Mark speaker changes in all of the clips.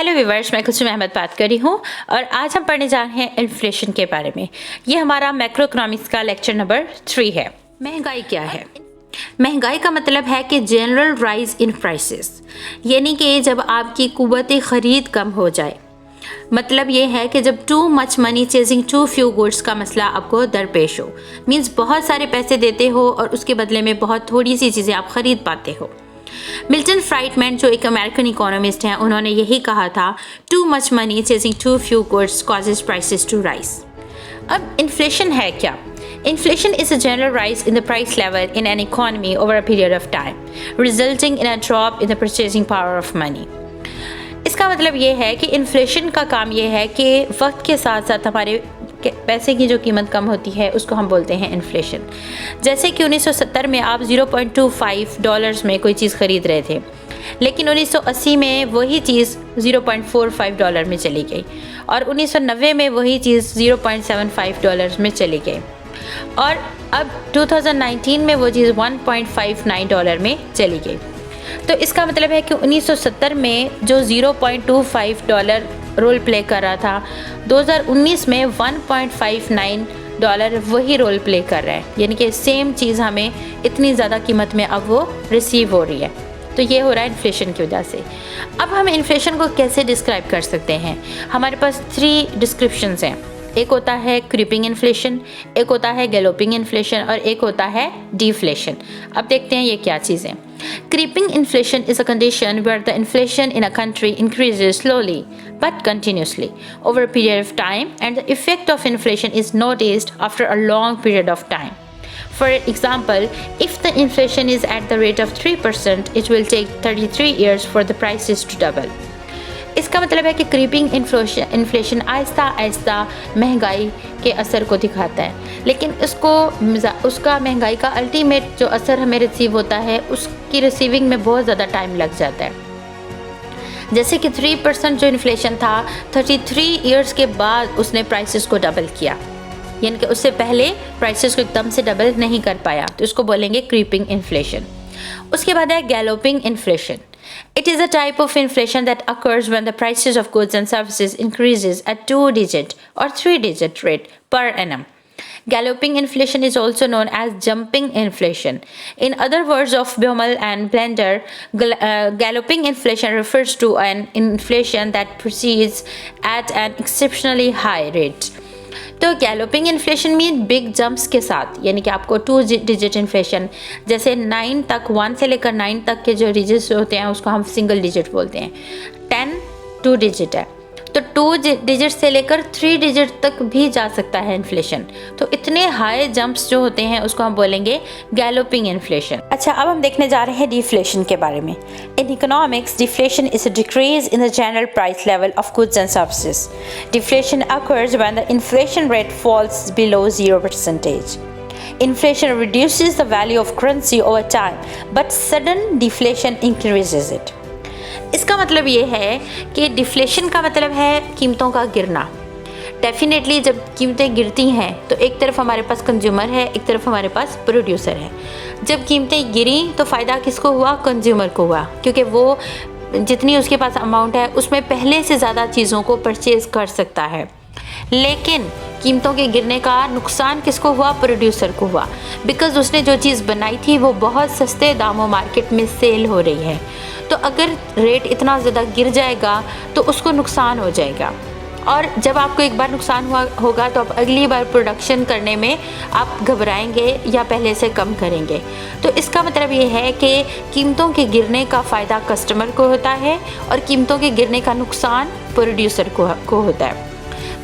Speaker 1: Hello viewers, मैं कुसुम अहमद बात कर रही हूँ और आज हम पढ़ने जा रहे हैं इन्फ्लेशन के बारे में। ये हमारा मैक्रो इकोनॉमिक्स का लेक्चर नंबर 3 है। महंगाई क्या है? महंगाई का मतलब है कि जनरल राइज इन प्राइसेस, यानी कि जब आपकी कुव्वत ख़रीद कम हो जाए। मतलब ये है कि जब too much money chasing too few goods का मसला आपको दरपेश हो, मीन्स बहुत सारे पैसे देते हो और उसके बदले में बहुत थोड़ी सी चीज़ें आप ख़रीद पाते हो। मिल्टन फ्राइडमैन जो एक अमेरिकन इकोनॉमिस्ट हैं, उन्होंने यही कहा था, too much money chasing too few goods causes prices to rise. अब इन्फ्लेशन है क्या? Inflation is a general rise in the price level in an economy over a period of time, resulting in a drop in the purchasing power of money. इसका मतलब ये है कि inflation का काम ये है कि वक्त के साथ साथ हमारे पैसे की जो कीमत कम होती है उसको हम बोलते हैं इन्फ्लेशन। जैसे कि 1970 में आप $0.25 में कोई चीज़ ख़रीद रहे थे, लेकिन 1980 में वही चीज़ $0.45 में चली गई और 1990 में वही चीज़ $0.75 में चली गई और अब 2019 में वो चीज़ $1.59 में चली गई। तो इसका मतलब है कि 1970 में जो $0.25 रोल प्ले कर रहा था, 2019 में $1.59 वही रोल प्ले कर रहा है, यानी कि सेम चीज़ हमें इतनी ज़्यादा कीमत में अब वो रिसीव हो रही है। तो ये हो रहा है इन्फ्लेशन की वजह से। अब हम इन्फ्लेशन को कैसे डिस्क्राइब कर सकते हैं? हमारे पास 3 डिस्क्रिप्शंस हैं। एक होता है क्रीपिंग इन्फ्लेशन, एक होता है गैलोपिंग इन्फ्लेशन और एक होता है डिफ्लेशन। अब देखते हैं ये क्या चीज़ें। Creeping inflation is a condition where the inflation in a country increases slowly but continuously over a period of time, and the effect of inflation is noticed after a long period of time. For example, if the inflation is at the rate of 3%, it will take 33 years for the prices to double. इसका मतलब है कि creeping inflation Aahista Aahista महंगाई के असर को दिखाता है, लेकिन उसका महंगाई का अल्टीमेट जो असर हमें रिसीव होता है उसकी रिसीविंग में बहुत ज़्यादा टाइम लग जाता है। जैसे कि 3% जो इन्फ्लेशन था, 33 इयर्स के बाद उसने प्राइसेस को डबल किया, यानी कि उससे पहले प्राइसेस को एकदम से डबल नहीं कर पाया, तो इसको बोलेंगे क्रीपिंग इन्फ्लेशन। उसके बाद है galloping inflation. It is a type of inflation that occurs when the prices of goods and services increases at 2-digit or 3-digit rate per annum. Galloping inflation is also known as jumping inflation. In other words of Baumol and Blender, galloping inflation refers to an inflation that proceeds at an exceptionally high rate. तो galloping inflation mean big jumps के साथ, यानी कि आपको 2 digit inflation, जैसे 9 तक, 1 से लेकर 9 तक के जो डिजिट्स होते हैं उसको हम सिंगल डिजिट बोलते हैं। 10 2 डिजिट है, तो 2 डिजिट से लेकर 3 डिजिट तक भी जा सकता है इन्फ्लेशन। तो इतने हाई जंप्स जो होते हैं उसको हम बोलेंगे गैलोपिंग इन्फ्लेशन। अच्छा, अब हम देखने जा रहे हैं डिफ्लेशन के बारे में। In economics, deflation is a decrease in the general price level of goods and services. Deflation occurs when the inflation rate falls below 0%. Inflation reduces the value of currency over time, but sudden deflation increases it. इसका मतलब ये है कि deflation का मतलब है कीमतों का गिरना। डेफिनेटली जब कीमतें गिरती हैं तो एक तरफ हमारे पास कंज्यूमर है, एक तरफ हमारे पास प्रोड्यूसर है। जब कीमतें गिरी तो फ़ायदा किसको हुआ? कंज्यूमर को हुआ, क्योंकि वो जितनी उसके पास अमाउंट है उसमें पहले से ज़्यादा चीज़ों को परचेज़ कर सकता है। लेकिन कीमतों के गिरने का नुकसान किसको हुआ? प्रोड्यूसर को हुआ, बिकॉज़ उसने जो चीज़ बनाई थी वो बहुत सस्ते दामों मार्केट में सेल हो रही है। तो अगर रेट इतना ज़्यादा गिर जाएगा तो उसको नुकसान हो जाएगा, और जब आपको एक बार नुकसान होगा तो आप अगली बार प्रोडक्शन करने में आप घबराएंगे या पहले से कम करेंगे। तो इसका मतलब ये है कि कीमतों के गिरने का फ़ायदा कस्टमर को होता है और कीमतों के गिरने का नुकसान प्रोड्यूसर को होता है।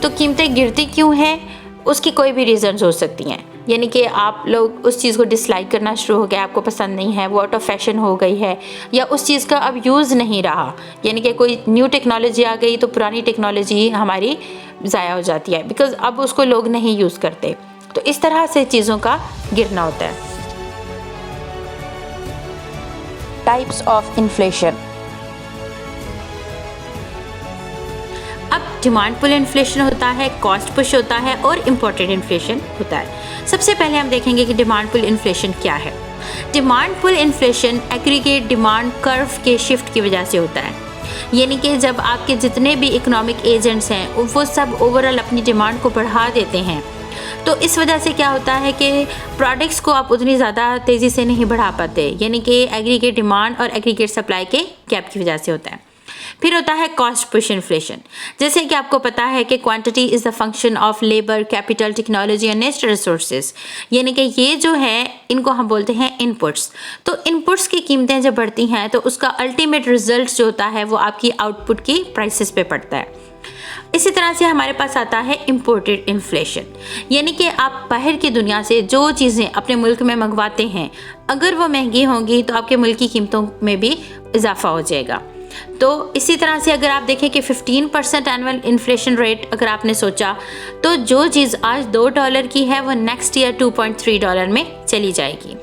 Speaker 1: तो कीमतें गिरती क्यों हैं? उसकी कोई भी रीज़न्स हो सकती हैं, यानी कि आप लोग उस चीज़ को डिसलाइक करना शुरू हो गया, आपको पसंद नहीं है, वो आउट ऑफ फैशन हो गई है, या उस चीज़ का अब यूज़ नहीं रहा, यानी कि कोई न्यू टेक्नोलॉजी आ गई तो पुरानी टेक्नोलॉजी हमारी ज़ाया हो जाती है, बिकॉज़ अब उसको लोग नहीं यूज़ करते। तो इस तरह से चीज़ों का गिरना होता है। Types of inflation. अब डिमांड पुल इन्फ्लेशन होता है, कॉस्ट पुश होता है और इम्पोर्टेड इन्फ्लेशन होता है। सबसे पहले हम देखेंगे कि डिमांड पुल इन्फ्लेशन क्या है। Demand pull inflation aggregate demand curve के शिफ्ट की वजह से होता है। यानी कि जब आपके जितने भी इकोनॉमिक एजेंट्स हैं वो सब ओवरऑल अपनी डिमांड को बढ़ा देते हैं, तो इस वजह से क्या होता है कि प्रोडक्ट्स को आप उतनी ज़्यादा तेज़ी से नहीं बढ़ा पाते, यानी कि एग्रीगेट डिमांड और एग्रीगेट सप्लाई के गैप की वजह से होता है। फिर होता है कॉस्ट पुश इन्फ्लेशन। जैसे कि आपको पता है कि quantity is the function of labour, capital, technology and natural resources, यानी कि ये जो है इनको हम बोलते हैं इनपुट्स। तो इनपुट्स की कीमतें जब बढ़ती हैं तो उसका अल्टीमेट रिजल्ट जो होता है वो आपकी आउटपुट की प्राइसेस पे पड़ता है। इसी तरह से हमारे पास आता है इम्पोर्टेड इन्फ्लेशन, यानी कि आप बाहर की दुनिया से जो चीज़ें अपने मुल्क में मंगवाते हैं अगर वो महंगी होंगी तो आपके मुल्क की कीमतों में भी इजाफा हो जाएगा। तो इसी तरह से अगर आप देखें कि 15% एनुअल इन्फ्लेशन रेट अगर आपने सोचा तो जो चीज़ आज $2 की है वो नेक्स्ट ईयर $2.3 में चली जाएगी।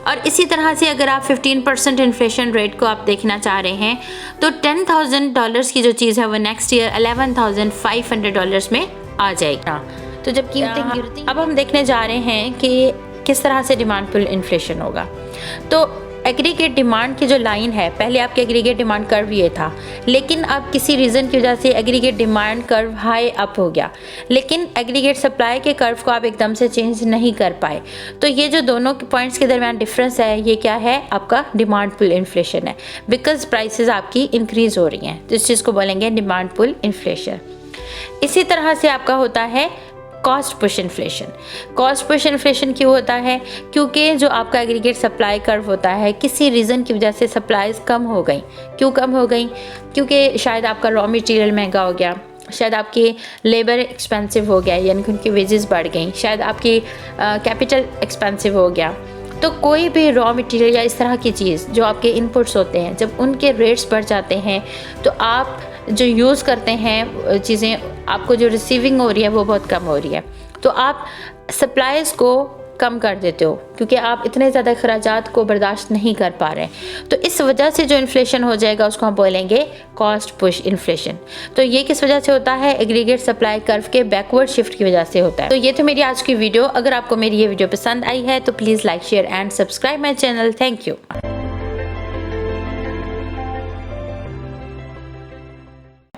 Speaker 1: और इसी तरह से अगर आप 15% इन्फ्लेशन रेट को आप देखना चाह रहे हैं तो $10,000 की जो चीज़ है वो नेक्स्ट ईयर $11,500 में आ जाएगा। तो जब कीमतें गिरती, अब हम देखने जा रहे हैं कि किस तरह से डिमांड पुल इन्फ्लेशन होगा। तो एग्रीगेट डिमांड की जो लाइन है, पहले आपके एग्रीगेट डिमांड कर्व ये था, लेकिन अब किसी रीज़न की वजह से aggregate demand curve high up हो गया, लेकिन एग्रीगेट सप्लाई के कर्व को आप एकदम से चेंज नहीं कर पाए। तो ये जो दोनों पॉइंट्स के दरमियान डिफरेंस है ये क्या है, आपका डिमांड पुल इन्फ्लेशन है, बिकॉज प्राइसेस आपकी इंक्रीज़ हो रही हैं, तो इस चीज़ को बोलेंगे डिमांड पुल इन्फ्लेशन। इसी तरह से आपका होता है cost push inflation. Cost push inflation क्यों होता है, क्योंकि जो आपका एग्रीगेट सप्लाई कर्व होता है किसी रीज़न की वजह से सप्लाईज कम हो गई। क्यों कम हो गई, क्योंकि शायद आपका रॉ मटेरियल महंगा हो गया, शायद आपकी लेबर एक्सपेंसिव हो गया यानी कि उनकी वेजेस बढ़ गई, शायद आपकी कैपिटल एक्सपेंसिव हो गया। तो कोई भी रॉ मटेरियल या इस तरह की चीज़ जो आपके इनपुट्स होते हैं जब उनके रेट्स बढ़ जाते हैं तो आप जो यूज़ करते हैं चीज़ें, आपको जो रिसीविंग हो रही है वो बहुत कम हो रही है, तो आप सप्लाईज को कम कर देते हो क्योंकि आप इतने ज़्यादा अखराजात को बर्दाश्त नहीं कर पा रहे। तो इस वजह से जो इन्फ्लेशन हो जाएगा उसको हम बोलेंगे कॉस्ट पुश इन्फ्लेशन। तो ये किस वजह से होता है, एग्रीगेट सप्लाई कर्व के बैकवर्ड शिफ्ट की वजह से होता है। तो ये तो मेरी आज की वीडियो। अगर आपको मेरी ये वीडियो पसंद आई है तो please like, share and subscribe my channel. Thank you.